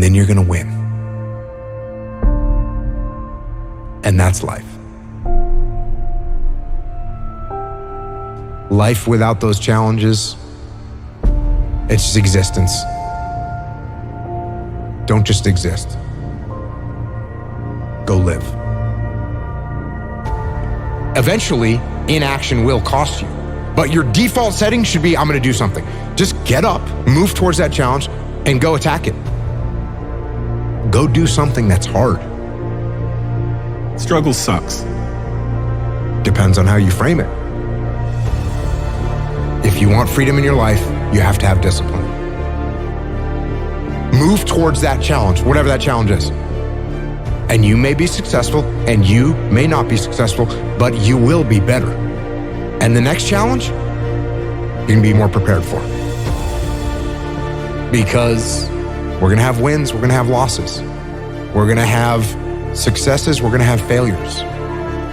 and then you're gonna win. And that's life. Life without those challenges, it's just existence. Don't just exist. Go live. Eventually, inaction will cost you. But your default setting should be, I'm gonna do something. Just get up, move towards that challenge, and go attack it. Go do something that's hard. Struggle sucks. Depends on how you frame it. If you want freedom in your life, you have to have discipline. Move towards that challenge, whatever that challenge is. And you may be successful, and you may not be successful, but you will be better. And the next challenge, you can be more prepared for. Because we're gonna have wins, we're gonna have losses. We're gonna have successes, we're gonna have failures.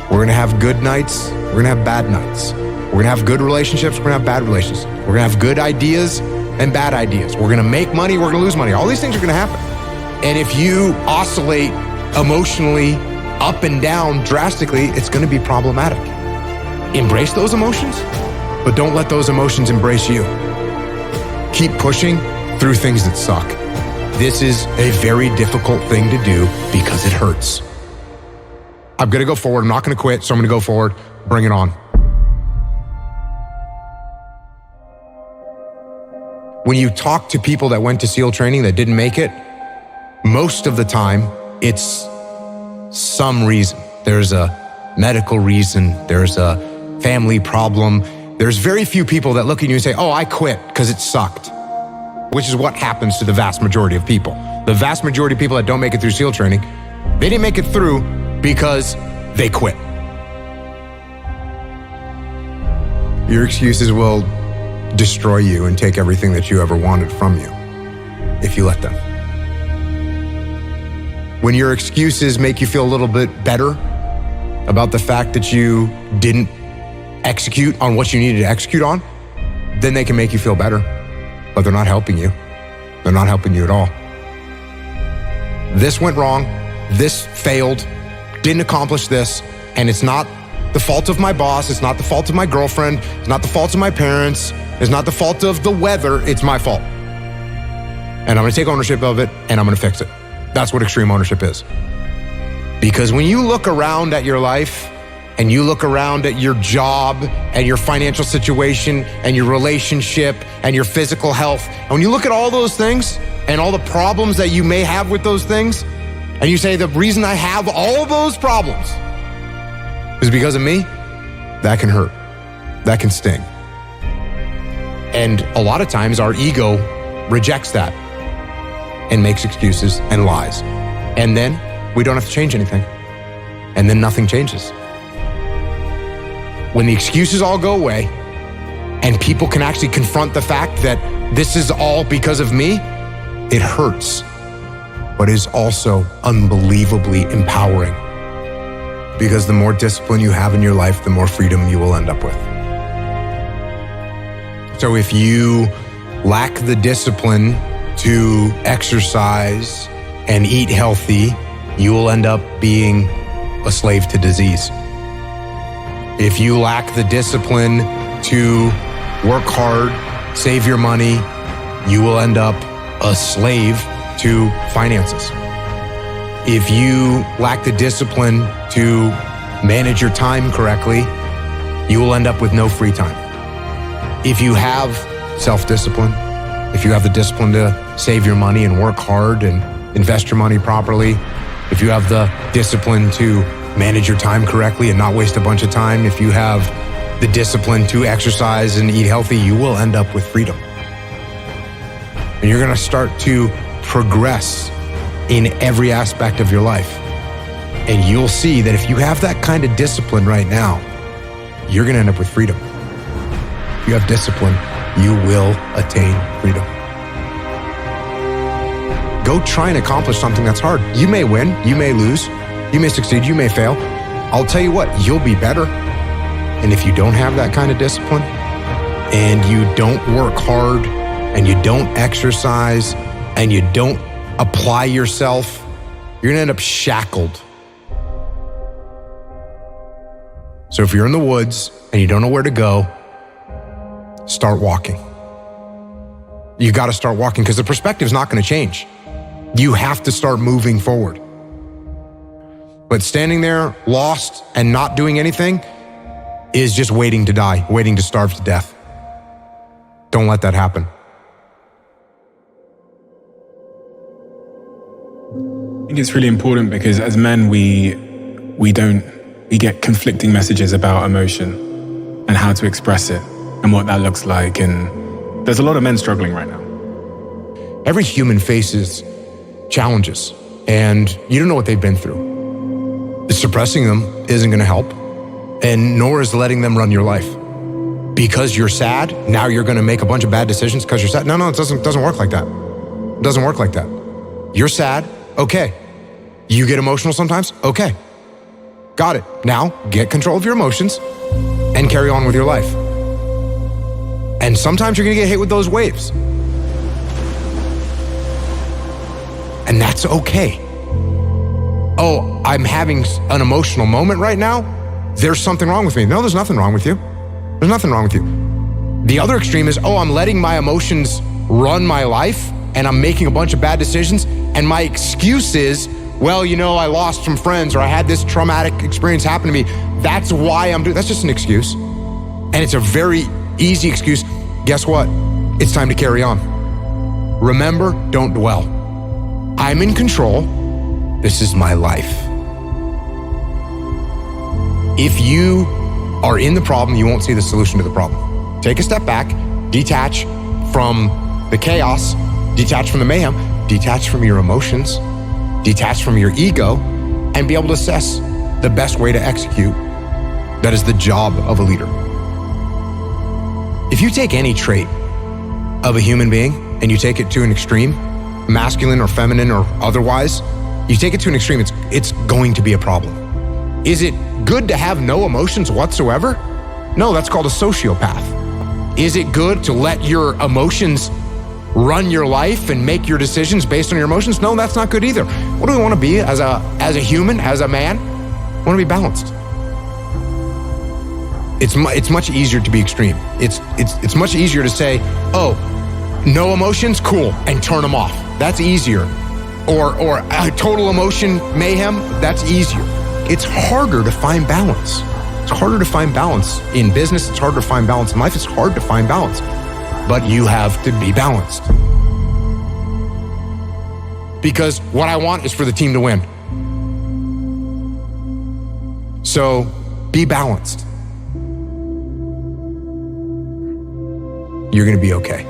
We're gonna have good nights, we're gonna have bad nights. We're gonna have good relationships, we're gonna have bad relationships. We're gonna have good ideas and bad ideas. We're gonna make money, we're gonna lose money. All these things are gonna happen. And if you oscillate emotionally up and down drastically, it's gonna be problematic. Embrace those emotions, but don't let those emotions embrace you. Keep pushing through things that suck. This is a very difficult thing to do because it hurts. I'm gonna go forward, I'm not gonna quit, so I'm gonna go forward, bring it on. When you talk to people that went to SEAL training that didn't make it, most of the time, it's some reason. There's a medical reason, there's a family problem. There's very few people that look at you and say, oh, I quit because it sucked, which is what happens to the vast majority of people. The vast majority of people that don't make it through SEAL training, they didn't make it through because they quit. Your excuses will destroy you and take everything that you ever wanted from you if you let them. When your excuses make you feel a little bit better about the fact that you didn't execute on what you needed to execute on, then they can make you feel better, but they're not helping you. They're not helping you at all. This went wrong, this failed, didn't accomplish this, and it's not the fault of my boss, it's not the fault of my girlfriend, it's not the fault of my parents, it's not the fault of the weather, it's my fault. And I'm gonna take ownership of it and I'm gonna fix it. That's what extreme ownership is. Because when you look around at your life and you look around at your job and your financial situation and your relationship and your physical health, and when you look at all those things and all the problems that you may have with those things, and you say, the reason I have all those problems is because of me, that can hurt, that can sting. And a lot of times our ego rejects that and makes excuses and lies. And then we don't have to change anything. And then nothing changes. When the excuses all go away and people can actually confront the fact that this is all because of me, it hurts, but is also unbelievably empowering. Because the more discipline you have in your life, the more freedom you will end up with. So if you lack the discipline to exercise and eat healthy, you will end up being a slave to disease. If you lack the discipline to work hard, save your money, you will end up a slave to finances. If you lack the discipline to manage your time correctly, you will end up with no free time. If you have self-discipline, if you have the discipline to save your money and work hard and invest your money properly, if you have the discipline to manage your time correctly and not waste a bunch of time, if you have the discipline to exercise and eat healthy, you will end up with freedom. And you're gonna start to progress in every aspect of your life. And you'll see that if you have that kind of discipline right now, you're gonna end up with freedom. If you have discipline, you will attain freedom. Go try and accomplish something that's hard. You may win, you may lose, you may succeed, you may fail. I'll tell you what, you'll be better. And if you don't have that kind of discipline, and you don't work hard, and you don't exercise, and you don't apply yourself, you're gonna end up shackled. So if you're in the woods and you don't know where to go, start walking. You gotta start walking because the perspective's not gonna change. You have to start moving forward. But standing there, lost and not doing anything is just waiting to die, waiting to starve to death. Don't let that happen. I think it's really important because as men, we get conflicting messages about emotion and how to express it and what that looks like. And there's a lot of men struggling right now. Every human faces challenges and you don't know what they've been through. Suppressing them isn't going to help, and nor is letting them run your life. Because you're sad, now you're going to make a bunch of bad decisions because you're sad. No, it doesn't work like that. It doesn't work like that. You're sad, okay. You get emotional sometimes, okay. Got it. Now get control of your emotions and carry on with your life. And sometimes you're going to get hit with those waves. And that's okay. Oh, I'm having an emotional moment right now. There's something wrong with me. No, there's nothing wrong with you. There's nothing wrong with you. The other extreme is, oh, I'm letting my emotions run my life and I'm making a bunch of bad decisions. And my excuse is, well, I lost some friends or I had this traumatic experience happen to me. That's why I'm doing, that's just an excuse. And it's a very easy excuse. Guess what? It's time to carry on. Remember, don't dwell. I'm in control. This is my life. If you are in the problem, you won't see the solution to the problem. Take a step back, detach from the chaos, detach from the mayhem, detach from your emotions, detach from your ego, and be able to assess the best way to execute. That is the job of a leader. If you take any trait of a human being and you take it to an extreme, masculine or feminine or otherwise, you take it to an extreme, it's going to be a problem. Is it good to have no emotions whatsoever? No, that's called a sociopath. Is it good to let your emotions run your life and make your decisions based on your emotions? No, that's not good either. What do we want to be as a human, as a man? We want to be balanced. It's much easier to be extreme. It's much easier to say, oh, no emotions, cool, and turn them off. That's easier. Or total emotion mayhem, that's easier. It's harder to find balance. It's harder to find balance in business. It's harder to find balance in life. It's hard to find balance. But you have to be balanced. Because what I want is for the team to win. So be balanced. You're going to be okay.